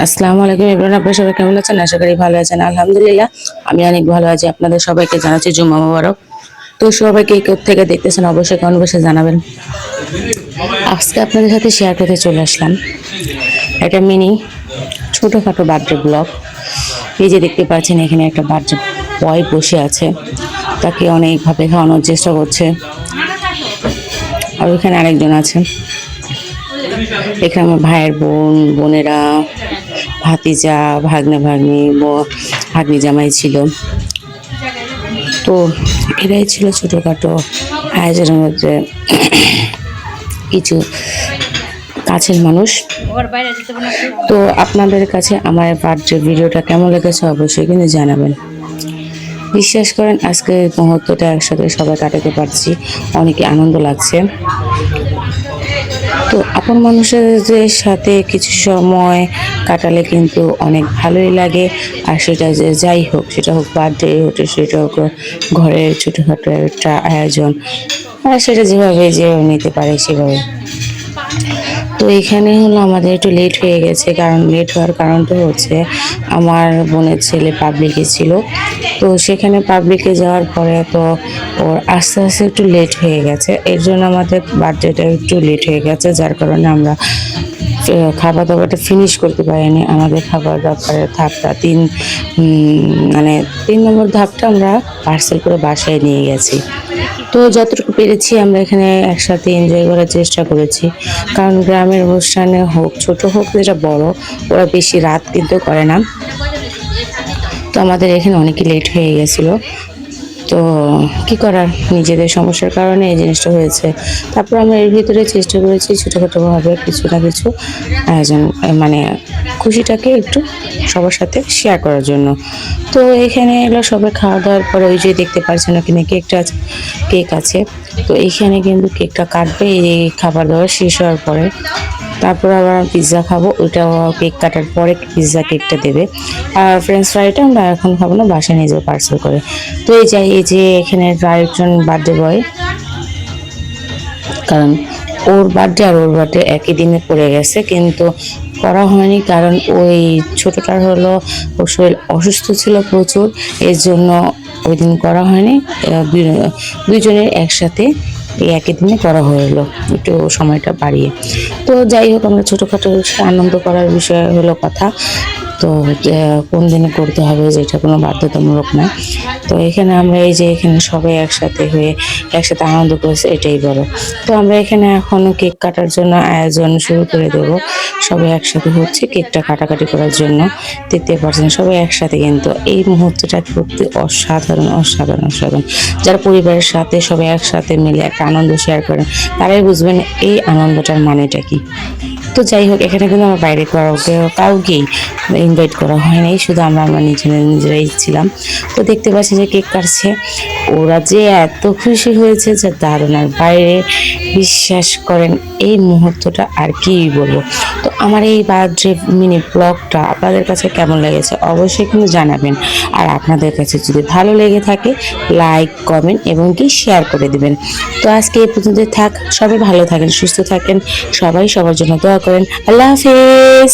আসসালামু আলাইকুম এভরিওয়ান, আপনারা সবাই কেমন আছেন? আশা করি ভালো আছেন। আলহামদুলিল্লাহ আমি অনেক ভালো আছি। আপনাদের সবাইকে জানাচ্ছি জুম্মা মোবারক। তো সবাইকে থেকে দেখতেছেন অবশ্যই কমেন্ট বক্সে জানাবেন। আজকে আপনাদের সাথে শেয়ার করতে চলে আসলাম একটা মিনি ছোটোখাটো বার্থডে ব্লগ। এই যে দেখতে পাচ্ছেন এখানে একটা বার্থডে বয় বসে আছে, তাকে অনেকভাবে খাওয়ানোর চেষ্টা করছে। আর ওইখানে আরেকজন আছে, এখানে আমার ভাইয়ের বোনেরা, ভাতিজা, ভাগ্নে ভাগ্নি, ভাগ্নি জামাই ছিল। তো এরাই ছিল ছোটোখাটো আয়োজনের মধ্যে কিছু কাছের মানুষ। তো আপনাদের কাছে আমার বার্থডে ভিডিওটা কেমন লেগেছে অবশ্যই কিন্তু জানাবেন। বিশ্বাস করেন আজকে মুহূর্তটা একসাথে সবাই কাটাতে পারছি, অনেক আনন্দ লাগছে। তো আপন মানুষের সাথে কিছু সময় কাটালে কিন্তু অনেক ভালোই লাগে। আর সেটা যে যাই হোক, সেটা হোক বার্থডে হতে, সেটা হোক ঘরের ছোটোখাটো একটা আয়োজন, আর সেটা যেভাবে যে নিতে পারে সেভাবে। তো এখানে হলো আমাদের একটু লেট হয়ে গেছে, কারণ লেট হওয়ার কারণটা হচ্ছে আমার বোনের ছেলে পাবলিকে ছিল। তো সেখানে পাবলিকে যাওয়ার পরে তো ওর আস্তে আস্তে একটু লেট হয়ে গেছে, এর জন্য আমাদের বার্থডেটা একটু লেট হয়ে গেছে, যার কারণে আমরা খাবার দাবারটা ফিনিশ করতে পারিনি। আমাদের খাবার দাবারের ধাপটা মানে 3 নম্বর ধাপটা আমরা পার্সেল করে বাসায় নিয়ে গেছি। তো যতটুকু পেরেছি আমরা এখানে একসাথে এনজয় করার চেষ্টা করেছি, কারণ গ্রামের অনুষ্ঠানে হোক ছোট হোক যেটা বড়, ওরা বেশি রাত কিন্তু করে না। তো আমাদের এখানে অনেকই লেট হয়ে গেছিলো। তো কি করার, নিজেদের সমস্যার কারণে এই জিনিসটা হয়েছে। তারপর আমরা এর ভিতরে চেষ্টা করেছি ছোটোখাটোভাবে কিছু না কিছু আয়োজন, মানে খুশিটাকে একটু সবার সাথে শেয়ার করার জন্য। তো এখানে এলো সবাই খাওয়া দাওয়ার পরে, ওই যে দেখতে পাচ্ছেন ওখানে কেক আছে। তো এইখানে কিন্তু কেকটা কাটবে এই খাবার দাবার শেষ হওয়ার পরে। তারপর আবার পিৎজা খাবো, ওইটাও কেক কাটার পরে পিৎজা কেকটা দেবে। আর ফ্রেঞ্চ ফ্রাইটা আমরা এখন খাবো না, বাসায় নিয়ে যাবো পার্সেল করে। তো এই যে এখানে আরেকজন বার্থডে বয়, কারণ ওর বার্থডে আর ওর বার্থডে একই দিনে পড়ে গেছে, কিন্তু করা হয়নি কারণ ওই ছোটটার হলো ওর শরীর অসুস্থ ছিল প্রচুর, এর জন্য ওই দিন করা হয়নি। দুইজনের একসাথে এই একই দিনে করা হলো, একটু সময়টা বাড়িয়ে। তো যাই হোক, আমরা ছোটোখাটো আনন্দ করার বিষয় হলো কথা। তো কোন দিনে করতে হবে যেটা কোনো বাধ্যতামূলক না। তো এখানে আমরা এই যে এখানে সবাই একসাথে হয়ে একসাথে আনন্দ করেছে, এটাই বড়। তো আমরা এখানে এখন কেক কাটার জন্য আয়োজন শুরু করে দেব। সবাই একসাথে হচ্ছে কেকটা কাটাকাটি করার জন্য। দেখতে পাচ্ছেন সবাই একসাথে, কিন্তু এই মুহূর্তটা করতে অসাধারণ অসাধারণ অসাধারণ। যারা পরিবারের সাথে সবাই একসাথে মিলে একটা আনন্দ শেয়ার করেন, তারাই বুঝবেন এই আনন্দটার মানেটা কি। তো যাই হোক, এখানে কিন্তু আমার বাইরে কাউকেই ইনভাইট করা হয়নি, শুধু আমরা নিজেরাই ছিলাম। তো দেখতে পাচ্ছি যে কেক কাটছে, ওরা যে এত খুশি হয়েছে যে দারুণ। আর বাইরে বিশ্বাস করেন এই মুহূর্তটা আর কি বলবো। তো আমার এই বার্থডে মিনি ব্লগটা আপনাদের কাছে কেমন লেগেছে অবশ্যই কিন্তু জানাবেন। আর আপনাদের কাছে যদি ভালো লেগে থাকে লাইক কমেন্ট এবং কি শেয়ার করে দিবেন। তো আজকে এই পর্যন্ত থাক, সবাই ভালো থাকেন, সুস্থ থাকেন, সবাই সবার জন্য দোয়া করেন। আল্লাহ হাফেজ।